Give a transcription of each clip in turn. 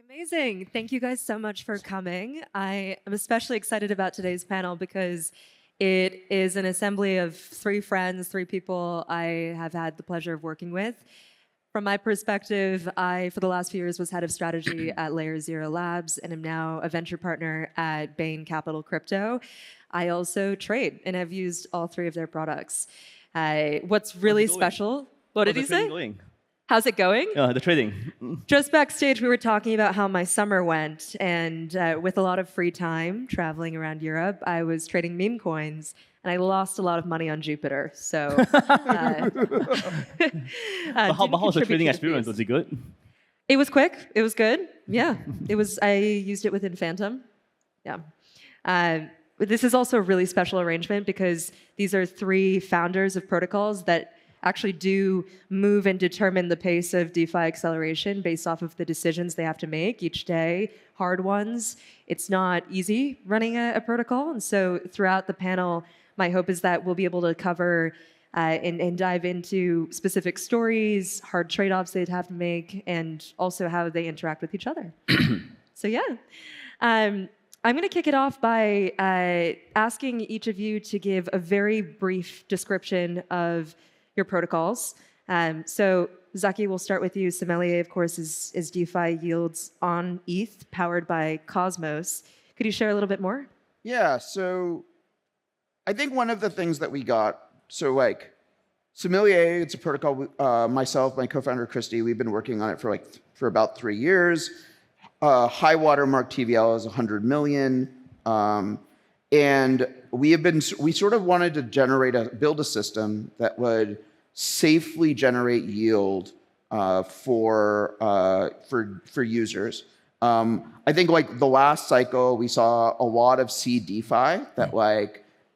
Amazing. Thank you guys so much for coming. I am especially excited about today's panel because it is an assembly of three friends, three people I have had the pleasure of working with. From my perspective, I, for the last few years, was head of strategy at Layer Zero Labs and am now a venture partner at Bain Capital Crypto. I also trade and have used all three of their products. What's really special? What did he say? Going? How's it going? The trading. Just backstage, we were talking about how my summer went, and with a lot of free time traveling around Europe, I was trading meme coins, and I lost a lot of money on Jupiter. So, But how was the trading experience? Was it good? It was quick. It was good. Yeah, it was. I used it within Phantom. Yeah. This is also a really special arrangement because these are three founders of protocols that actually do move and determine the pace of DeFi acceleration based off of the decisions they have to make each day, hard ones. It's not easy running a protocol. And so throughout the panel, my hope is that we'll be able to cover and dive into specific stories, hard trade-offs they'd have to make, and also how they interact with each other. So yeah. I'm going to kick it off by asking each of you to give a very brief description of your protocols. So Zaki, we'll start with you. Sommelier, of course, is DeFi yields on ETH powered by Cosmos. Could you share a little bit more? Yeah, so I think one of the things that we got, so like Sommelier, it's a protocol, myself, my co-founder Christy, we've been working on it for about 3 years. High watermark TVL is 100 million. And we sort of wanted to build a system that would safely generate yield for users. I think like the last cycle, we saw a lot of seed DeFi that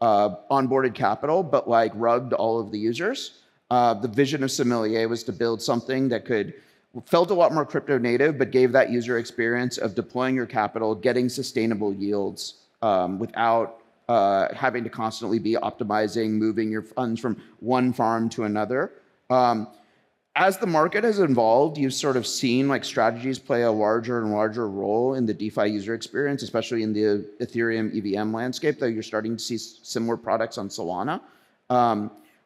onboarded capital, but rugged all of the users. The vision of Sommelier was to build something that felt a lot more crypto native, but gave that user experience of deploying your capital, getting sustainable yields without having to constantly be optimizing, moving your funds from one farm to another. As the market has evolved, you've sort of seen strategies play a larger and larger role in the DeFi user experience, especially in the Ethereum EVM landscape, though you're starting to see similar products on Solana,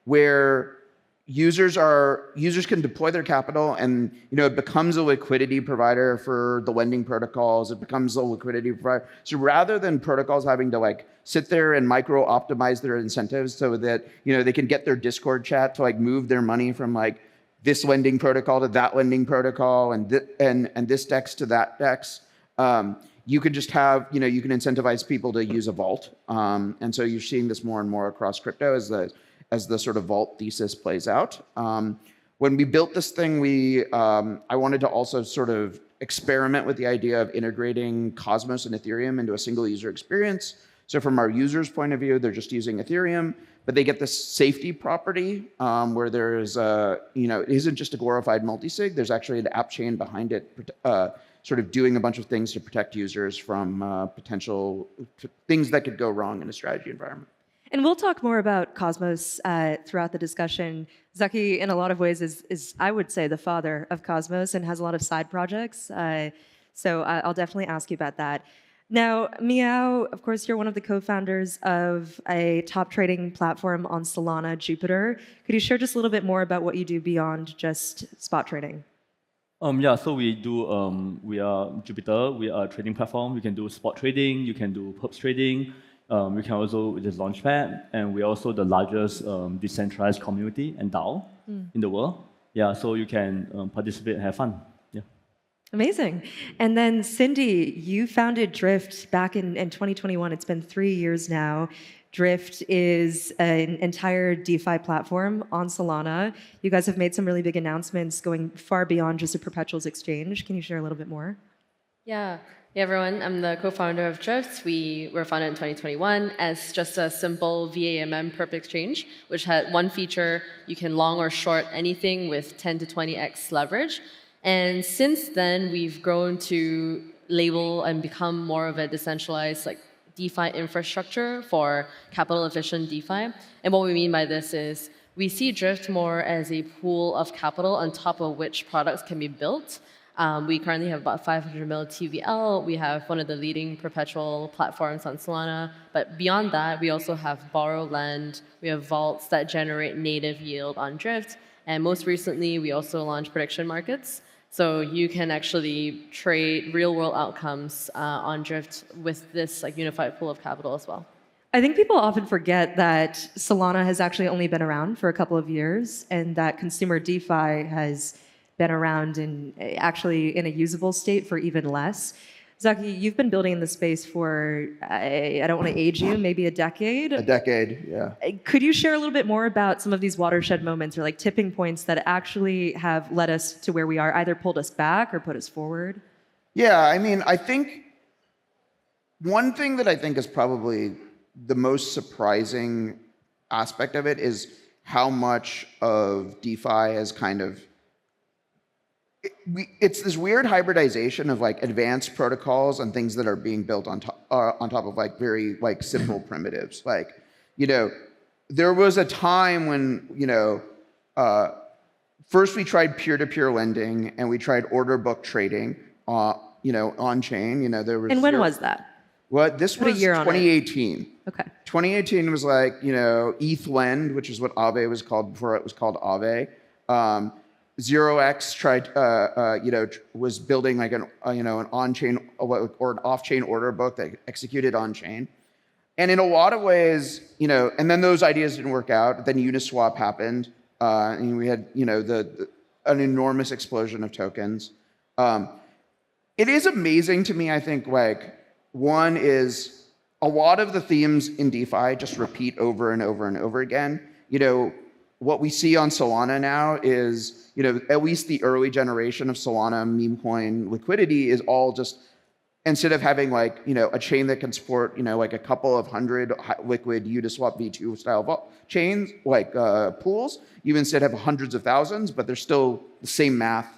where users can deploy their capital and it becomes a liquidity provider for the lending protocols. It becomes a liquidity provider. So rather than protocols having to sit there and micro optimize their incentives so that they can get their Discord chat to move their money from this lending protocol to that lending protocol and this DEX to that DEX, you could just have you can incentivize people to use a vault. And so you're seeing this more and more across crypto as the sort of vault thesis plays out. When we built this thing, I wanted to also sort of experiment with the idea of integrating Cosmos and Ethereum into a single user experience. So from our users' point of view, they're just using Ethereum, but they get this safety property where there's it isn't just a glorified multisig. There's actually an app chain behind it, sort of doing a bunch of things to protect users from potential things that could go wrong in a strategy environment. And we'll talk more about Cosmos throughout the discussion. Zaki, in a lot of ways, is I would say, the father of Cosmos and has a lot of side projects. So I'll definitely ask you about that. Now, Meow, of course, you're one of the co-founders of a top trading platform on Solana, Jupiter. Could you share just a little bit more about what you do beyond just spot trading? Yeah, so we are Jupiter. We are a trading platform. We can do spot trading. You can do perps trading. We can also just Launchpad, and we're also the largest decentralized community and DAO in the world. Yeah, so you can participate and have fun. Yeah. Amazing. And then Cindy, you founded Drift back in 2021. It's been 3 years now. Drift is an entire DeFi platform on Solana. You guys have made some really big announcements going far beyond just a perpetuals exchange. Can you share a little bit more? Yeah. Hey everyone, I'm the co-founder of Drift. We were founded in 2021 as just a simple VAMM perp exchange, which had one feature: you can long or short anything with 10 to 20x leverage. And since then, we've grown to label and become more of a decentralized DeFi infrastructure for capital efficient DeFi. And what we mean by this is we see Drift more as a pool of capital on top of which products can be built. We currently have about 500 mil TVL. We have one of the leading perpetual platforms on Solana. But beyond that, we also have borrow lend. We have vaults that generate native yield on Drift. And most recently, we also launched prediction markets. So you can actually trade real-world outcomes on Drift with this like unified pool of capital as well. I think people often forget that Solana has actually only been around for a couple of years, and that consumer DeFi has been around actually in a usable state for even less. Zaki, you've been building in the space for, I don't want to age you, maybe a decade? A decade, yeah. Could you share a little bit more about some of these watershed moments or like tipping points that actually have led us to where we are, either pulled us back or put us forward? Yeah, I mean, I think one thing that I think is probably the most surprising aspect of it is how much of DeFi has kind of it's this weird hybridization of like advanced protocols and things that are being built on top of like very like simple primitives. Like, you know, there was a time when, you know, first we tried peer-to-peer lending and we tried order book trading, you know, on chain. You know, there was. And when was that? What this was 2018. Okay. 2018 was like, you know, ETH Lend, which is what Aave was called before it was called Aave. 0x tried, you know, was building like an, you know, an on-chain or an off-chain order book that executed on-chain. And in a lot of ways, you know, and then those ideas didn't work out. Then Uniswap happened, and we had, you know, an enormous explosion of tokens. It is amazing to me, I think, like, one is a lot of the themes in DeFi just repeat over and over and over again. You know, what we see on Solana now is, you know, at least the early generation of Solana meme coin liquidity is all just, instead of having like, you know, a chain that can support, you know, like a couple of hundred liquid Uniswap V2 style chains, like pools, you instead have hundreds of thousands, but they're still the same math.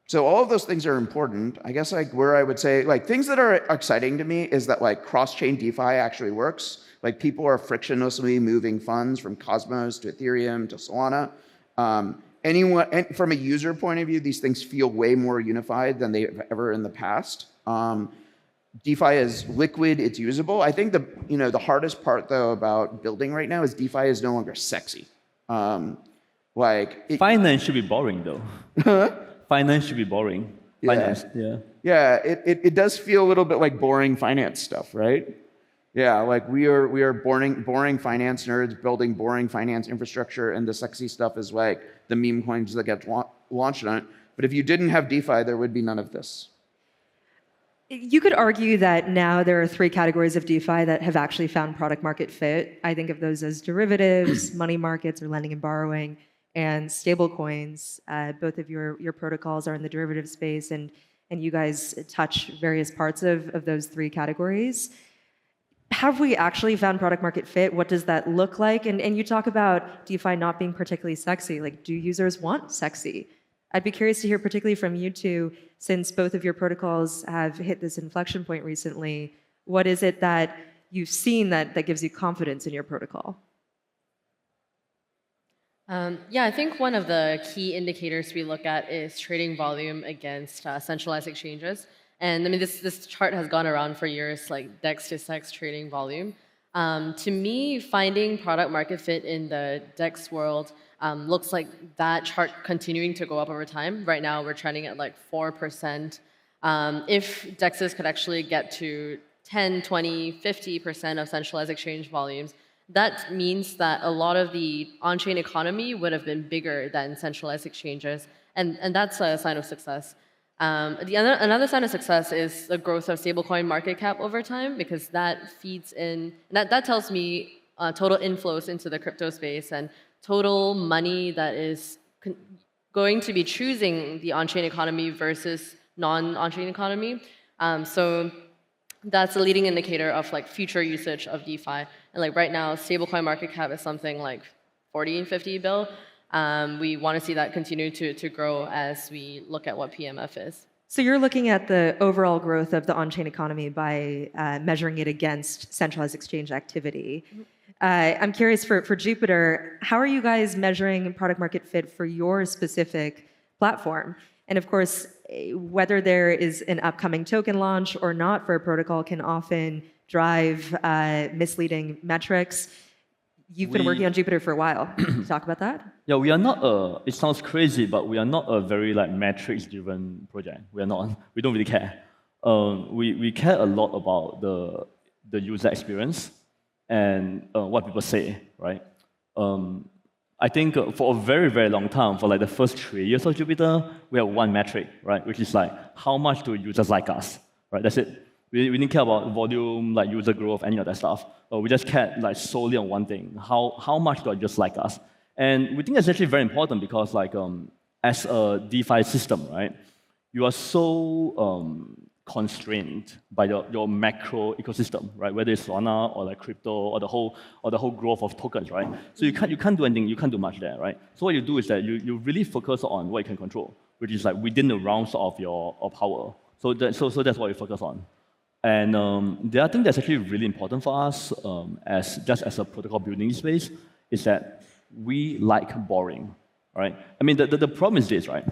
So all of those things are important. I guess like where I would say like things that are exciting to me is that like cross-chain DeFi actually works. Like people are frictionlessly moving funds from Cosmos to Ethereum to Solana. And from a user point of view, these things feel way more unified than they've ever in the past. DeFi is liquid, it's usable. I think the hardest part though about building right now is DeFi is no longer sexy. Finance should be boring though. Finance should be boring. Finance, yeah. Yeah, it does feel a little bit like boring finance stuff, right? Yeah, like we are boring finance nerds building boring finance infrastructure, and the sexy stuff is like the meme coins that get launched on it. But if you didn't have DeFi, there would be none of this. You could argue that now there are three categories of DeFi that have actually found product market fit. I think of those as derivatives, money markets or lending and borrowing, and stablecoins. Both of your protocols are in the derivative space, and you guys touch various parts of those three categories. Have we actually found product market fit? What does that look like? And you talk about DeFi not being particularly sexy. Like, do users want sexy? I'd be curious to hear particularly from you two, since both of your protocols have hit this inflection point recently. What is it that you've seen that gives you confidence in your protocol? Yeah, I think one of the key indicators we look at is trading volume against centralized exchanges. And I mean, this chart has gone around for years, like DEX to SEX trading volume. To me, finding product market fit in the DEX world looks like that chart continuing to go up over time. Right now, we're trending at like 4%. If DEXs could actually get to 10, 20, 50% of centralized exchange volumes, that means that a lot of the on-chain economy would have been bigger than centralized exchanges, and that's a sign of success. Another sign of success is the growth of stablecoin market cap over time, because that feeds in, that tells me total inflows into the crypto space and total money that is going to be choosing the on-chain economy versus non-on-chain economy. So that's a leading indicator of like future usage of DeFi. And like right now, stablecoin market cap is something like 40, 50 bill. We want to see that continue to grow as we look at what PMF is. So you're looking at the overall growth of the on-chain economy by measuring it against centralized exchange activity. I'm curious for Jupiter, how are you guys measuring product market fit for your specific platform? And of course, whether there is an upcoming token launch or not for a protocol can often drive misleading metrics. You've been working on Jupiter for a while. Talk about that. Yeah, we are not a, it sounds crazy, but we are not a very like metrics-driven project. We are not, we don't really care. We care a lot about the user experience and what people say, right? I think for a very, very long time, for like the first 3 years of Jupiter, we have one metric, right? Which is like, how much do users like us, right? That's it. We didn't care about volume, like user growth, any of that stuff. We just cared like solely on one thing: how much do users like us? And we think that's actually very important because, like, as a DeFi system, right, you are so constrained by your macro ecosystem, right? Whether it's Solana or like crypto or the whole growth of tokens, right? So you can't do anything, you can't do much there, right? So what you do is that you really focus on what you can control, which is like within the realms of your power. So that's what we focus on. And the other thing that's actually really important for us as a protocol building space is that we like borrowing, right? I mean, the problem is this, right?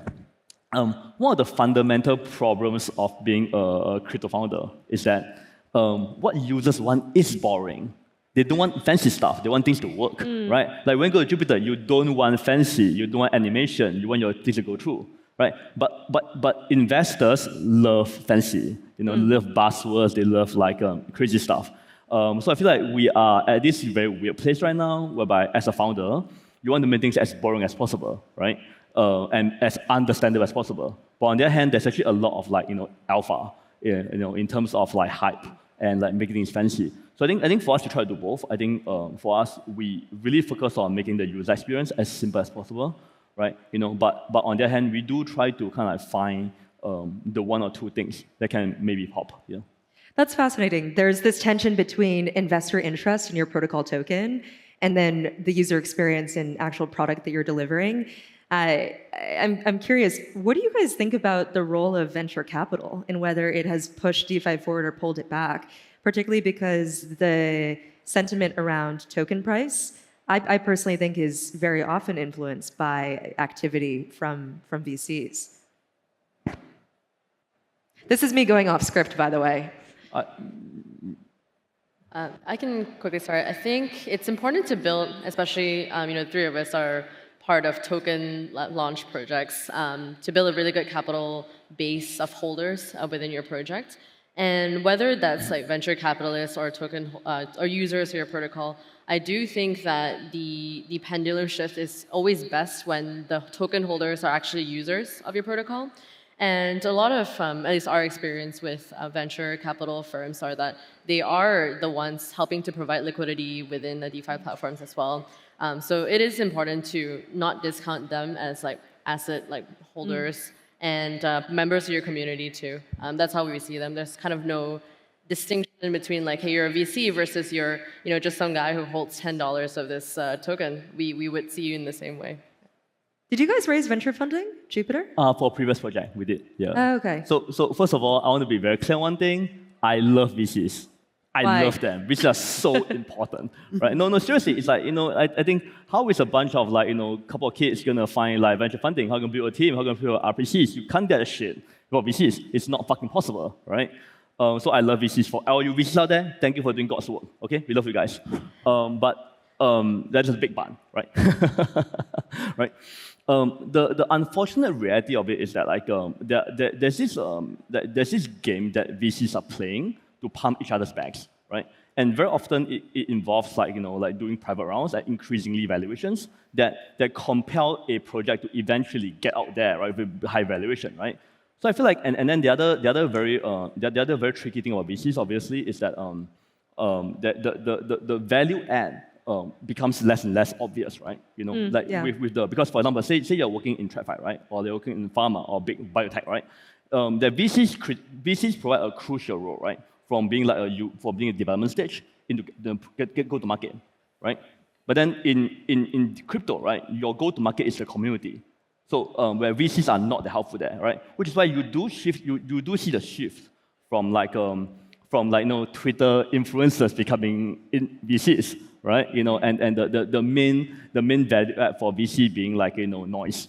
One of the fundamental problems of being a crypto founder is that what users want is boring. They don't want fancy stuff. They want things to work, right? Like when you go to Jupiter, you don't want fancy. You don't want animation. You want your things to go through, right? But investors love fancy. You know, love buzzwords. They love like crazy stuff. So I feel like we are at this very weird place right now, whereby as a founder, you want to make things as boring as possible, right? And as understandable as possible. But on the other hand, there's actually a lot of like alpha, in terms of like hype and like making things fancy. So I think for us to try to do both, I think for us we really focus on making the user experience as simple as possible, right? But on the other hand, we do try to kind of like find the one or two things that can maybe pop. Yeah. That's fascinating. There's this tension between investor interest in your protocol token and then the user experience and actual product that you're delivering. I'm curious, what do you guys think about the role of venture capital and whether it has pushed DeFi forward or pulled it back, particularly because the sentiment around token price, I personally think is very often influenced by activity from VCs. This is me going off script, by the way. I can quickly start. I think it's important to build, especially, three of us are part of token launch projects, to build a really good capital base of holders within your project. And whether that's like venture capitalists or token or users of your protocol, I do think that the pendulum shift is always best when the token holders are actually users of your protocol. And a lot of, at least our experience with venture capital firms are that they are the ones helping to provide liquidity within the DeFi platforms as well. So it is important to not discount them as like asset holders and members of your community too. That's how we see them. There's kind of no distinction between like, hey, you're a VC versus you're just some guy who holds $10 of this token. We would see you in the same way. Did you guys raise venture funding, Jupiter? For a previous project, we did, yeah. Oh, okay. So first of all, I want to be very clear on one thing. I love VCs. I love them. VCs are so important, right? No, seriously, it's like, I think how is a bunch of like, couple of kids gonna find like venture funding? How can build a team? How can build RPCs? You can't get that shit about VCs. It's not fucking possible, right? So I love VCs. For all you VCs out there, thank you for doing God's work, okay? We love you guys. But that's just a big bun, right? Right? The unfortunate reality of it is that like there's this game that VCs are playing to pump each other's backs, right? And very often it involves like like doing private rounds at increasingly valuations that compel a project to eventually get out there, right, with high valuation, right? So I feel like and then the other very tricky thing about VCs obviously is that the value add becomes less and less obvious, right? With because for example, say you're working in TradFi, right, or they're working in pharma or big biotech, right? The VCs provide a crucial role, right, from being like for being a development stage into the go to market, right? But then in crypto, right, your go to market is the community. So where VCs are not that helpful there, right? Which is why you do see the shift from Twitter influencers becoming VCs, right? And the main value add for VC being like noise,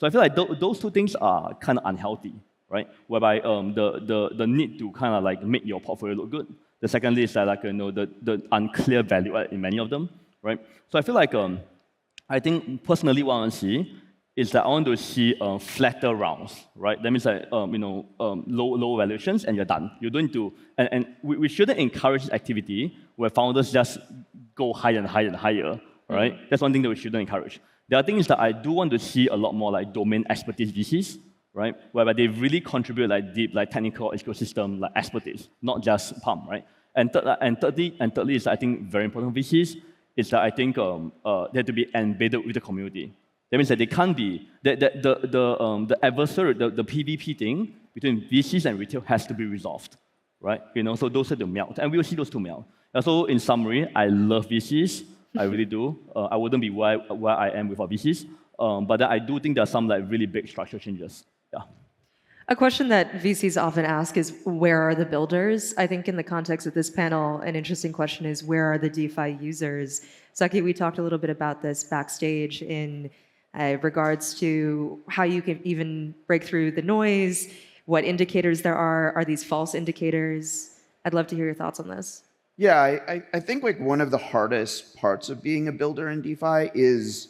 So I feel like those two things are kind of unhealthy, right? Whereby the need to kind of like make your portfolio look good. The second is that like the unclear value in many of them, right? So I feel like I think personally what I want to see is that I want to see flatter rounds, right? That means that low valuations and you're done. You don't need to, and we shouldn't encourage this activity where founders just go higher and higher and higher, right? That's one thing that we shouldn't encourage. The other thing is that I do want to see a lot more like domain expertise VCs, right? Whereby they really contribute like deep, like technical ecosystem, like expertise, not just pump, right? And thirdly is I think very important VCs is that I think they have to be embedded with the community. That means that they can't be the adversary, the PvP thing between VCs and retail has to be resolved, right? So those are the Meow, and we will see those two Meow. So in summary, I love VCs. I really do. I wouldn't be where I am without VCs. But I do think there are some like really big structural changes. Yeah. A question that VCs often ask is, where are the builders? I think in the context of this panel, an interesting question is, where are the DeFi users? Zaki, we talked a little bit about this backstage in regards to how you can even break through the noise, what indicators there are these false indicators? I'd love to hear your thoughts on this. Yeah, I think like one of the hardest parts of being a builder in DeFi is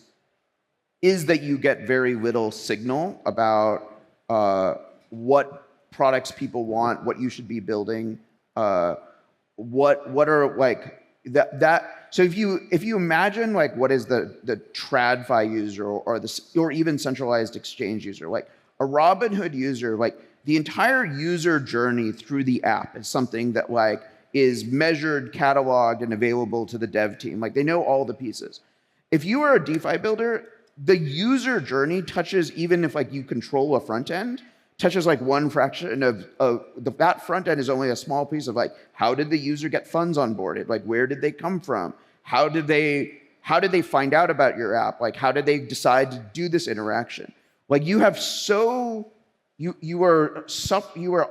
that you get very little signal about what products people want, what you should be building, what are like that. So if you imagine like what is the TradFi user or even centralized exchange user, like a Robinhood user, like the entire user journey through the app is something that like is measured, cataloged, and available to the dev team. Like they know all the pieces. If you are a DeFi builder, the user journey touches, even if like you control a front end, touches like one fraction of that front end is only a small piece of like, how did the user get funds onboarded? Like, where did they come from? How did they find out about your app? Like, how did they decide to do this interaction? Like you are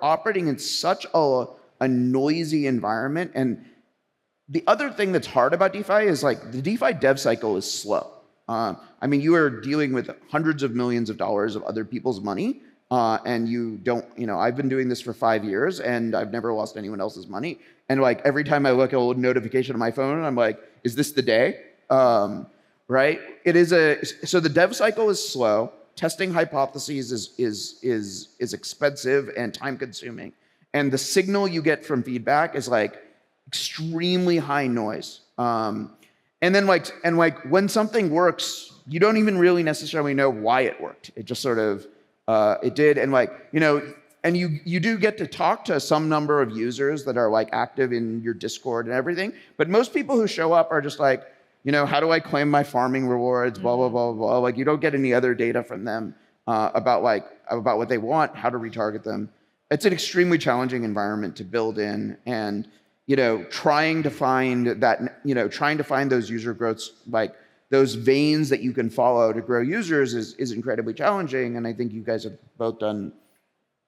operating in such a noisy environment. And the other thing that's hard about DeFi is like the DeFi dev cycle is slow. I mean, you are dealing with hundreds of millions of dollars of other people's money. And you don't, I've been doing this for 5 years and I've never lost anyone else's money. And like every time I look at a little notification on my phone, I'm like, is this the day? Right? So the dev cycle is slow. Testing hypotheses is expensive and time consuming. And the signal you get from feedback is like extremely high noise. And then when something works, you don't even really necessarily know why it worked. It just sort of, it did. And and you do get to talk to some number of users that are like active in your Discord and everything. But most people who show up are just like, how do I claim my farming rewards, blah, blah, blah, blah. Like you don't get any other data from them about what they want, how to retarget them. It's an extremely challenging environment to build in, and trying to find those user growths, like those veins that you can follow to grow users is incredibly challenging. And I think you guys have both done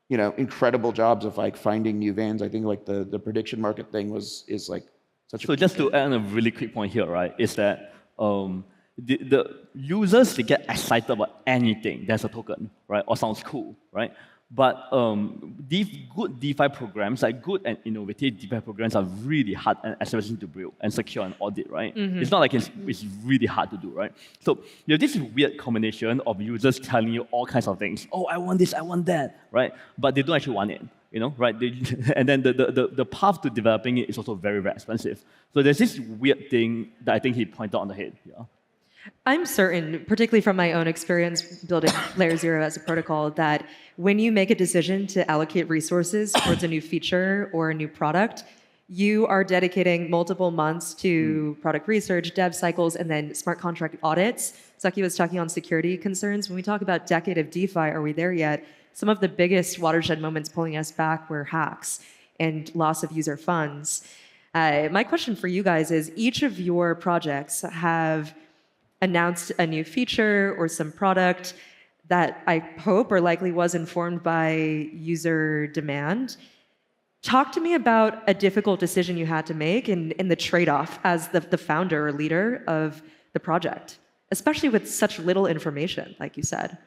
incredible jobs of like finding new veins. I think like the prediction market thing is like such a. So just to add a really quick point here, right, is that the users, they get excited about anything that's a token, right, or sounds cool, right? But good DeFi programs, like good and innovative DeFi programs, are really hard and especially to build and secure and audit, right? It's not like it's really hard to do, right? So you have this weird combination of users telling you all kinds of things. Oh, I want this, I want that, right? But they don't actually want it, right? And then the path to developing it is also very, very expensive. So there's this weird thing that I think he pointed out on the head. Yeah. I'm certain, particularly from my own experience building Layer 0 as a protocol, that when you make a decision to allocate resources towards a new feature or a new product, you are dedicating multiple months to product research, dev cycles, and then smart contract audits. Zaki was talking on security concerns. When we talk about decade of DeFi, are we there yet? Some of the biggest watershed moments pulling us back were hacks and loss of user funds. My question for you guys is, each of your projects have announced a new feature or some product that I hope or likely was informed by user demand. Talk to me about a difficult decision you had to make in the trade-off as the founder or leader of the project, especially with such little information, like you said.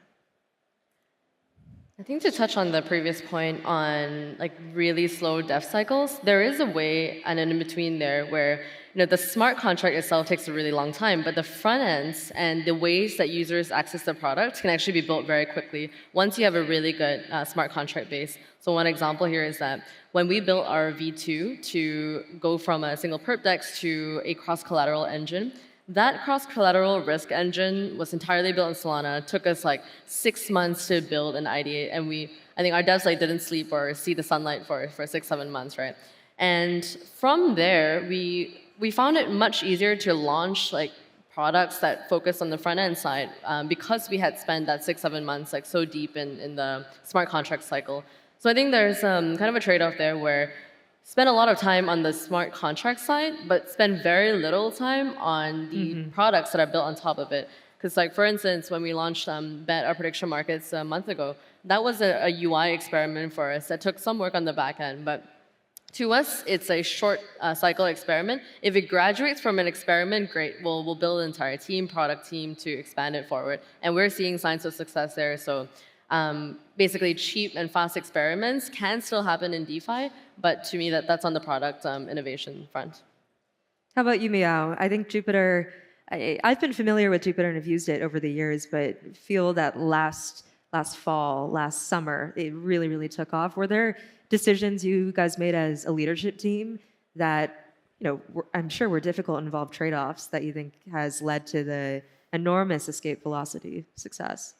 I think to touch on the previous point on like really slow dev cycles, there is a way and an in between there where the smart contract itself takes a really long time, but the front ends and the ways that users access the product can actually be built very quickly once you have a really good smart contract base. So one example here is that when we built our V2 to go from a single perp dex to a cross-collateral engine, that cross-collateral risk engine was entirely built in Solana. It took us like 6 months to build and ideate, and I think our devs didn't sleep or see the sunlight for 6-7 months, right? And from there, we found it much easier to launch products that focus on the front end side because we had spent that 6-7 months so deep in the smart contract cycle. So I think there's kind of a trade-off there where spend a lot of time on the smart contract side, but spend very little time on the products that are built on top of it. Because for instance, when we launched Bet, our prediction markets a month ago, that was a UI experiment for us that took some work on the back end. But to us, it's a short cycle experiment. If it graduates from an experiment, great. We'll build an entire team, product team to expand it forward. And we're seeing signs of success there. So basically, cheap and fast experiments can still happen in DeFi, but to me, that's on the product innovation front. How about you, Meow? I think Jupiter, I've been familiar with Jupiter and have used it over the years, but feel that last fall, last summer, it really, really took off. Were there decisions you guys made as a leadership team that, I'm sure were difficult and involved trade-offs that you think has led to the enormous escape velocity success?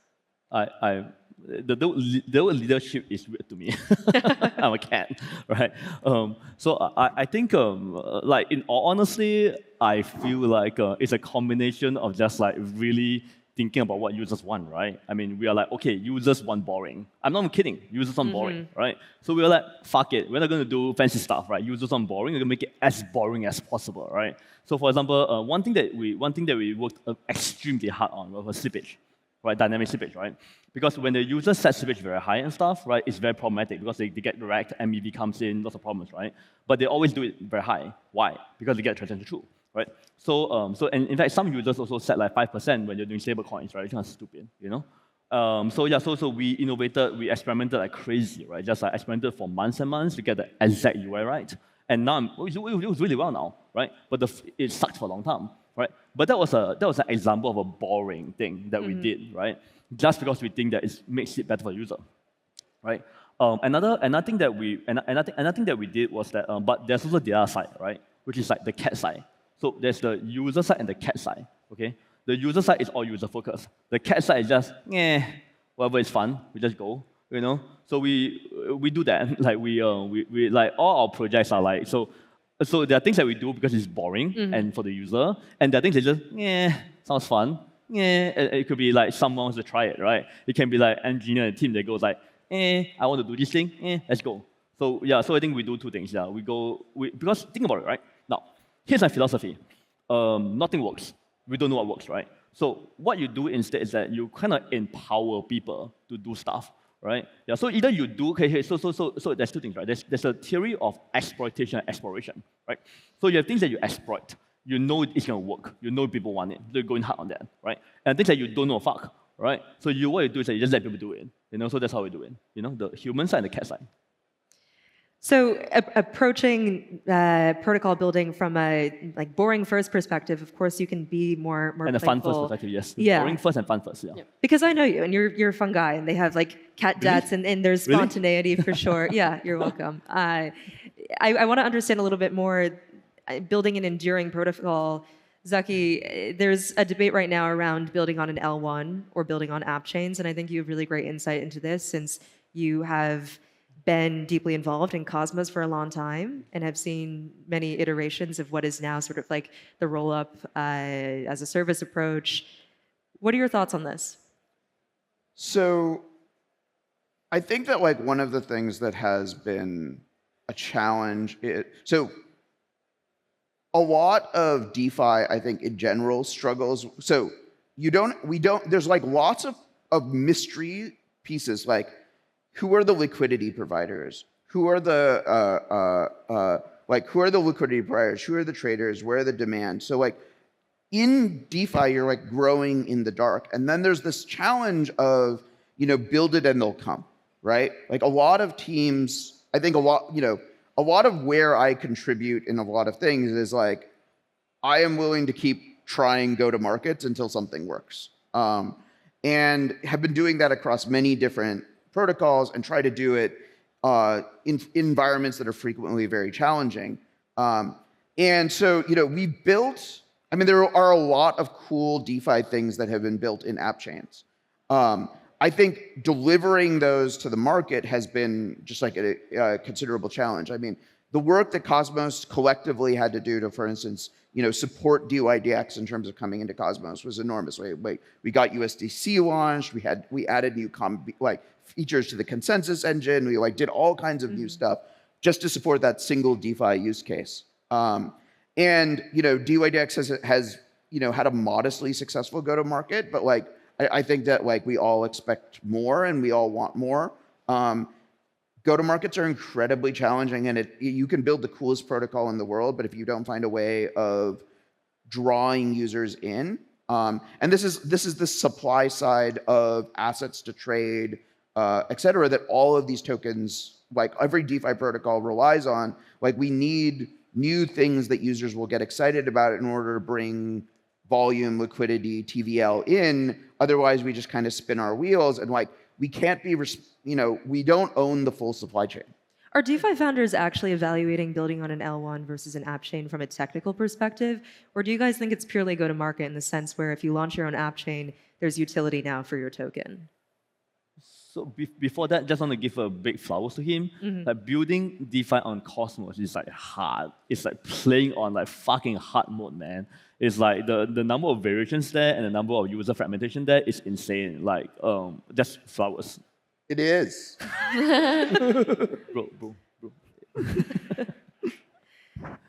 The word leadership is weird to me. I'm a cat, right? So I think, in all honesty, I feel like it's a combination of just really thinking about what users want, right? I mean, we are okay, users want boring. I'm not kidding. Users want boring, right? So we are fuck it. We're not going to do fancy stuff, right? Users want boring. We're going to make it as boring as possible, right? So for example, one thing that we worked extremely hard on was slippage. Right, dynamic slippage, right? Because when the user sets slippage very high and stuff, right, it's very problematic because they get wrecked, MEV comes in, lots of problems, right? But they always do it very high. Why? Because they get transaction true, right? So and in fact, some users also set 5% when you're doing stable coins, right? It's kind of stupid, So we innovated, we experimented like crazy, right? Just experimented for months and months to get the exact UI right. And now it was really well now, right? But it sucked for a long time. Right? But that was an example of a boring thing that we did, right? Just because we think that it makes it better for the user, right? Another thing that we did was that, but there's also the other side, right? Which is the cat side. So there's the user side and the cat side. Okay, the user side is all user focused. The cat side is just whatever is fun, we just go, So we do that. We all our projects are So there are things that we do because it's boring and for the user, and there are things that just sounds fun. It could be someone wants to try it, right? It can be engineer and team that goes I want to do this thing, let's go. So so I think we do two things. Yeah, because think about it, right? Now, here's my philosophy. Nothing works. We don't know what works, right? So what you do instead is that you kind of empower people to do stuff. Right? Yeah. So either you do so there's two things, right? There's a theory of exploitation and exploration, right? So you have things that you exploit, it's gonna work, people want it, you're going hard on that, right? And things that you don't know fuck, right? So what you do is that you just let people do it, So that's how we do it, the human side and the cat side. So approaching protocol building from a boring first perspective, of course, you can be more and a fun first perspective, yes. Yeah. Boring first and fun first, yeah. Because I know you, and you're a fun guy, and they have cat debts, and there's spontaneity for sure. Yeah, you're welcome. I want to understand a little bit more building an enduring protocol. Zaki, there's a debate right now around building on an L1 or building on app chains, and I think you have really great insight into this since you have been deeply involved in Cosmos for a long time and have seen many iterations of what is now sort of the roll-up as a service approach. What are your thoughts on this? So I think that one of the things that has been a challenge so a lot of DeFi, I think in general, struggles. So there's lots of mystery pieces who are the liquidity providers? Who are the liquidity providers? Who are the traders? Where are the demands? So in DeFi, you're growing in the dark, and then there's this challenge of build it and they'll come. right? Like a lot of teams, I think a lot of where I contribute in a lot of things is like, I am willing to keep trying go-to-markets until something works. And have been doing that across many different protocols and try to do it in environments that are frequently very challenging. And so, we built, there are a lot of cool DeFi things that have been built in app chains. I think delivering those to the market has been just like a considerable challenge. The work that Cosmos collectively had to do to, for instance, support DYDX in terms of coming into Cosmos was enormous. We got USDC launched. We added new features to the consensus engine. We did all kinds of new stuff just to support that single DeFi use case. And DYDX has had a modestly successful go-to-market, but I think that we all expect more and we all want more. Go-to-markets are incredibly challenging, and you can build the coolest protocol in the world, but if you don't find a way of drawing users in, and this is the supply side of assets to trade, et cetera, that all of these tokens, every DeFi protocol relies on. We need new things that users will get excited about in order to bring volume, liquidity, TVL in. Otherwise, we just kind of spin our wheels, and we can't be, we don't own the full supply chain. Are DeFi founders actually evaluating building on an L1 versus an app chain from a technical perspective? Or do you guys think it's purely go-to-market in the sense where if you launch your own app chain, there's utility now for your token? So before that, just want to give a big flowers to him. Building DeFi on Cosmos is hard. It's playing on fucking hard mode, man. It's the number of variations there and the number of user fragmentation there is insane. Just flowers. It is. Bro.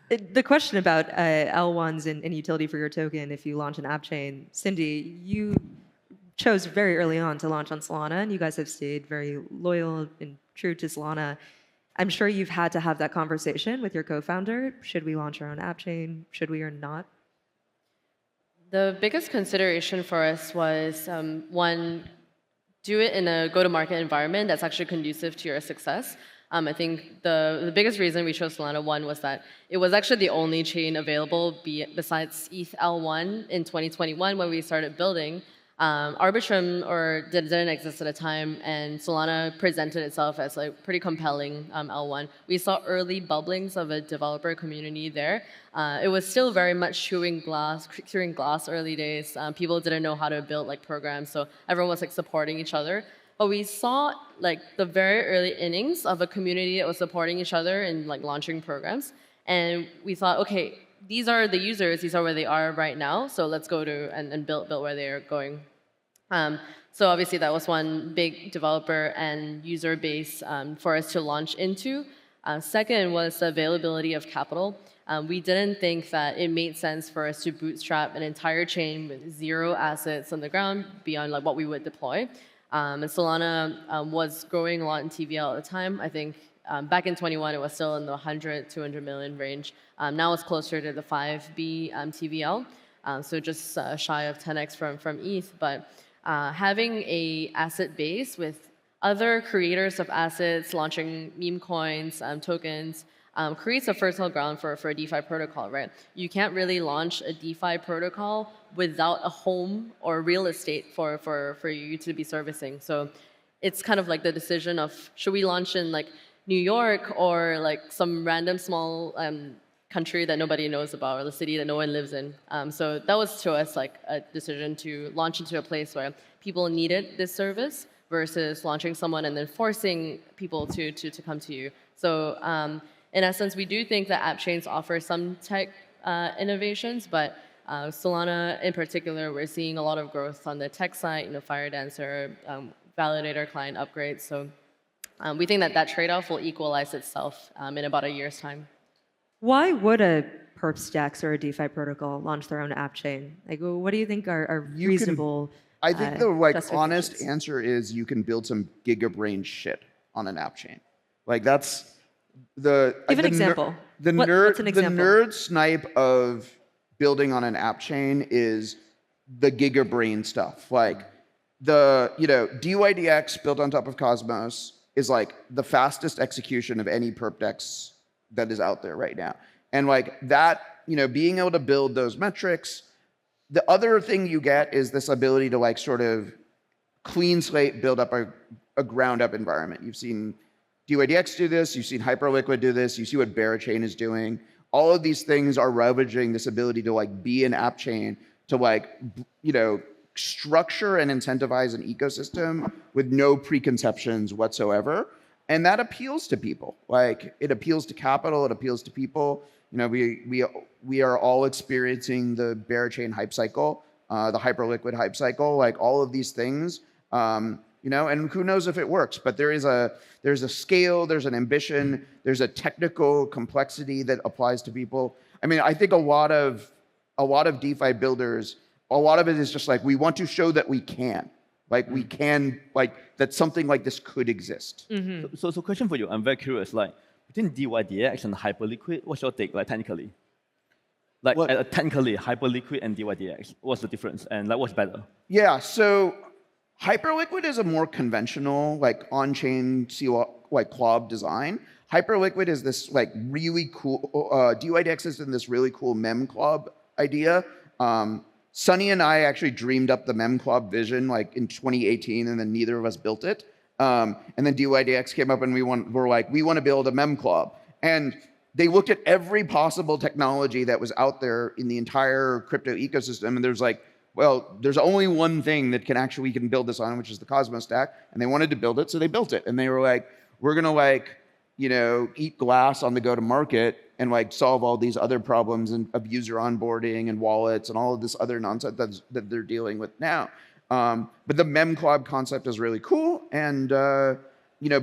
The question about L1s and utility for your token if you launch an app chain, Cindy, you chose very early on to launch on Solana, and you guys have stayed very loyal and true to Solana. I'm sure you've had to have that conversation with your co-founder. Should we launch our own app chain? Should we or not? The biggest consideration for us was, one, do it in a go-to-market environment that's actually conducive to your success. I think the biggest reason we chose Solana, one, was that it was actually the only chain available besides ETH L1 in 2021 when we started building. Arbitrum didn't exist at the time, and Solana presented itself as pretty compelling L1. We saw early bubblings of a developer community there. It was still very much chewing glass early days. People didn't know how to build programs, so everyone was supporting each other. But we saw the very early innings of a community that was supporting each other in launching programs, and we thought, okay, these are the users, these are where they are right now, so let's go to and build where they are going. So obviously that was one big developer and user base for us to launch into. Second was the availability of capital. We didn't think that it made sense for us to bootstrap an entire chain with 0 assets on the ground beyond what we would deploy. And Solana was growing a lot in TVL at the time. I think back in 21, it was still in the 100, 200 million range. Now it's closer to the 5B TVL, so just shy of 10x from ETH. But having a asset base with other creators of assets launching meme coins, tokens, creates a fertile ground for a DeFi protocol, right? You can't really launch a DeFi protocol without a home or real estate for you to be servicing. So it's kind of the decision of, should we launch in New York or some random small country that nobody knows about, or the city that no one lives in. So that was to us a decision to launch into a place where people needed this service versus launching someone and then forcing people to come to you. So in essence, we do think that app chains offer some tech innovations, but Solana in particular, we're seeing a lot of growth on the tech side, FireDancer, validator client upgrades. So we think that trade-off will equalize itself in about a year's time. Why would a perp or a DeFi protocol launch their own app chain? What do you think are reasonable? I think the honest answer is you can build some gigabrain shit on an app chain. That's the give an example. What's an example? The nerd snipe of building on an app chain is the gigabrain stuff. The DYDX built on top of Cosmos is like the fastest execution of any perp dex that is out there right now. And like that, being able to build those metrics. The other thing you get is this ability to like sort of clean slate build up a ground up environment. You've seen DYDX do this, you've seen Hyperliquid do this, you see what Berachain is doing. All of these things are leveraging this ability to like be an app chain, to like, structure and incentivize an ecosystem with no preconceptions whatsoever. And that appeals to people. Like it appeals to capital, it appeals to people. We are all experiencing the Berachain hype cycle, the Hyperliquid hype cycle, like all of these things, and who knows if it works, but there's a scale, there's an ambition, there's a technical complexity that applies to people. I mean, I think a lot of DeFi builders, a lot of it is just like, we want to show that we can. Like we can, like that something like this could exist. Mm-hmm. So question for you, I'm very curious, like between DYDX and Hyperliquid, what's your take, like technically? Like technically, Hyperliquid and DYDX, what's the difference? And like what's better? Yeah, so Hyperliquid is a more conventional, like on-chain like CLOB design. Hyperliquid is this like really cool, DYDX is in this really cool mem CLOB idea. Sunny and I actually dreamed up the mem CLOB vision like in 2018, and then neither of us built it. And then DYDX came up and we want to build a mem CLOB. And they looked at every possible technology that was out there in the entire crypto ecosystem, and there's like, well, there's only one thing that we can build this on, which is the Cosmos stack, and they wanted to build it, so they built it. And they were like, we're gonna like, eat glass on the go-to-market and like solve all these other problems of user onboarding and wallets and all of this other nonsense that they're dealing with now. But the memclob concept is really cool, and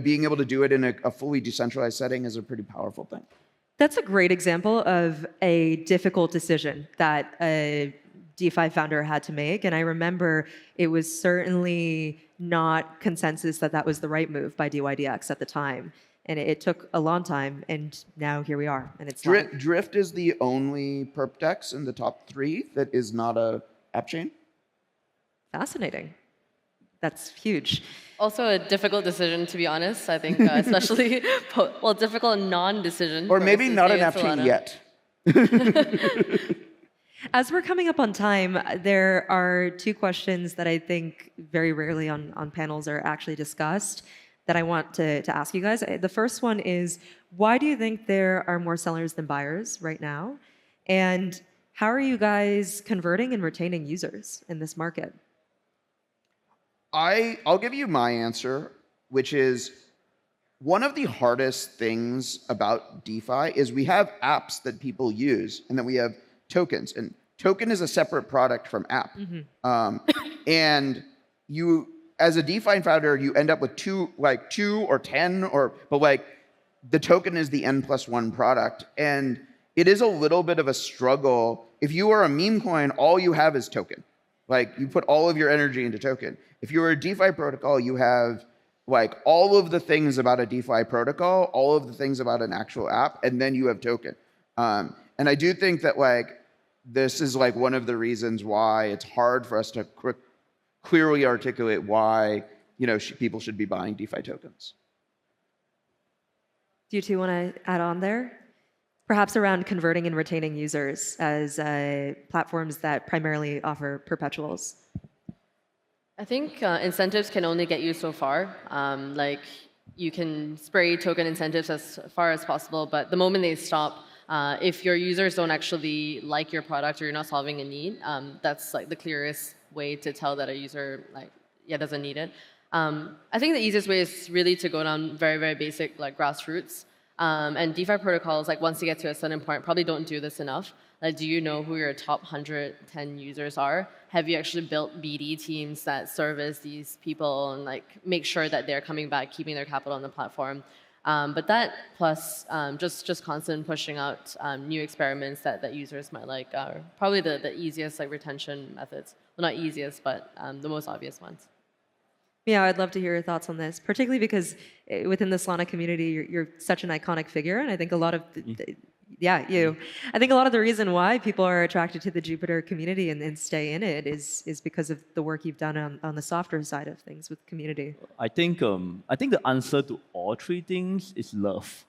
being able to do it in a fully decentralized setting is a pretty powerful thing. That's a great example of a difficult decision that a DeFi founder had to make. And I remember it was certainly not consensus that was the right move by DYDX at the time. And it took a long time, and now here we are. And it's Drift is the only perp dex in the top 3 that is not a app chain. Fascinating. That's huge. Also a difficult decision, to be honest. I think, especially, difficult non-decision. Or maybe not an app chain yet. As we're coming up on time, there are 2 questions that I think very rarely on panels are actually discussed that I want to ask you guys. The first one is, why do you think there are more sellers than buyers right now? And how are you guys converting and retaining users in this market? I'll give you my answer, which is one of the hardest things about DeFi is we have apps that people use, and then we have tokens. And token is a separate product from app. Mm-hmm. And you, as a DeFi founder, you end up with 2 or 10, but like the token is the N+1 product. And it is a little bit of a struggle. If you are a meme coin, all you have is token. Like you put all of your energy into token. If you're a DeFi protocol, you have like all of the things about a DeFi protocol, all of the things about an actual app, and then you have token. And I do think that like this is like one of the reasons why it's hard for us to clearly articulate why people should be buying DeFi tokens. Do you 2 want to add on there? Perhaps around converting and retaining users as platforms that primarily offer perpetuals. I think incentives can only get you so far. Like you can spray token incentives as far as possible, but the moment they stop, if your users don't actually like your product or you're not solving a need, that's like the clearest way to tell that a user doesn't need it. I think the easiest way is really to go down very, very basic like grassroots. And DeFi protocols, like once you get to a certain point, probably don't do this enough. Like, do you know who your top 110 users are? Have you actually built BD teams that service these people and like make sure that they're coming back, keeping their capital on the platform? But that plus just constant pushing out new experiments that users might like are probably the easiest like retention methods. Well, not easiest, but the most obvious ones. Yeah, I'd love to hear your thoughts on this, particularly because within the Solana community, you're such an iconic figure, and I think a lot of Yeah, you. I think a lot of the reason why people are attracted to the Jupyter community and stay in it is because of the work you've done on the software side of things with community. I think the answer to all three things is love.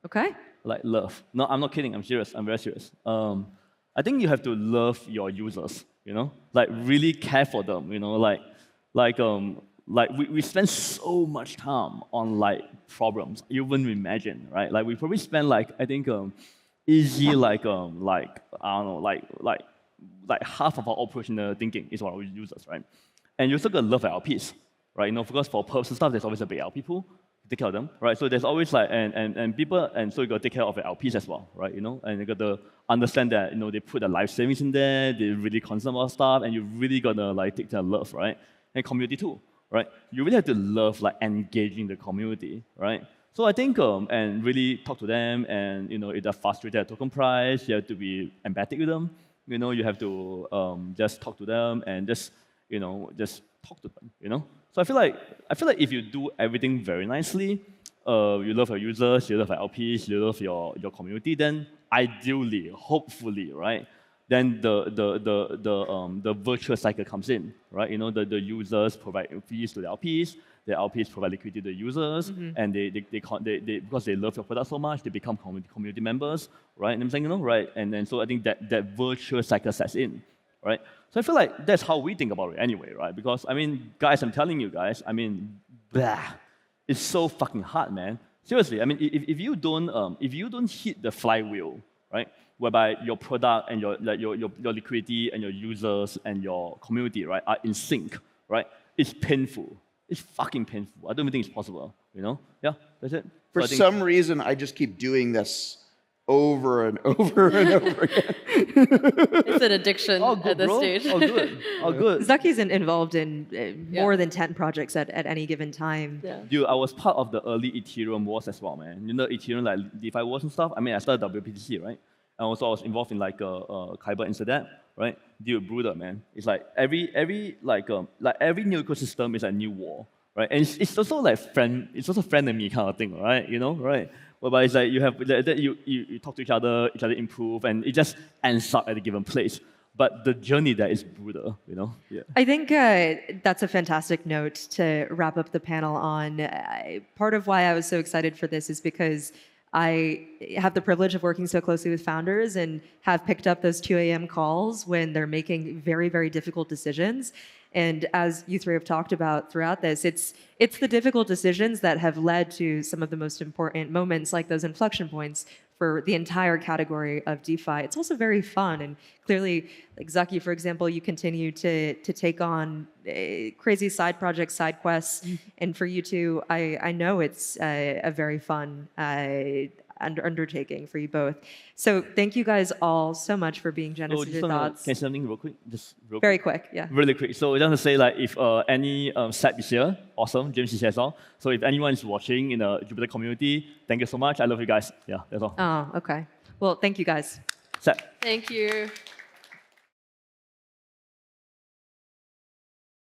Okay. Like love. No, I'm not kidding. I'm serious. I'm very serious. I think you have to love your users. Like really care for them. Like we spend so much time on like problems you wouldn't imagine, right? Like we probably spend like I think easy like I don't know like half of our operational thinking is on our users, right? And you also gotta love LPs, right? Because for perps and stuff, there's always a big LP pool. Take care of them, right? So there's always like and people, and so you got to take care of the LPs as well, right? And you got to understand that they put the life savings in there, they really concerned about stuff, and you really gotta like take their love, right? And community too, right? You really have to love like engaging the community, right? So I think and really talk to them, and if they're frustrated at token price, you have to be empathic with them. You have to just talk to them and just talk to them. So I feel like if you do everything very nicely, you love your users, you love your LPs, you love your community, then ideally, hopefully, right? Then the virtuous cycle comes in, right? The users provide fees to the LPs provide liquidity to the users, and they because they love your product so much, they become community members, right? And I'm saying, right? And then so I think that virtuous cycle sets in, right? So I feel like that's how we think about it anyway, right? Because guys, I'm telling you guys, it's so fucking hard, man. Seriously, if you don't hit the flywheel, right, whereby your product and your liquidity and your users and your community, right, are in sync, right, it's painful. It's fucking painful. I don't even think it's possible. Yeah, that's it. For some reason, I just keep doing this over and over and over again. It's an addiction at this stage. Oh, good. Oh, good. Zaki's involved in more than 10 projects at any given time. Yeah. Dude, I was part of the early Ethereum wars as well, man. Ethereum, like DeFi wars and stuff. I started WPTC, right? And also I was involved in like Kyber incident, right? Dude, brutal, man. It's like every new ecosystem is a new war, right? And it's also like it's also frenemy kind of thing, right? Right? Whereby it's like you have that you talk to each other improve, and it just ends up at a given place. But the journey there is brutal, Yeah. I think that's a fantastic note to wrap up the panel on. Part of why I was so excited for this is because I have the privilege of working so closely with founders and have picked up those 2 a.m. calls when they're making very, very difficult decisions. And as you three have talked about throughout this, it's the difficult decisions that have led to some of the most important moments, like those inflection points for the entire category of DeFi. It's also very fun, and clearly, like Zaki, for example, you continue to take on crazy side projects, side quests, and for you two, I know it's a very fun undertaking for you both. So thank you guys all so much for being generous with your thoughts. Can I say something real quick? Very quick, yeah. Really quick. So just to say, like, if any Seb is here, awesome. James is here as well. So if anyone is watching in the Jupyter community, thank you so much. I love you guys. Yeah, that's all. Oh, okay. Well, thank you guys. Seb. Thank you.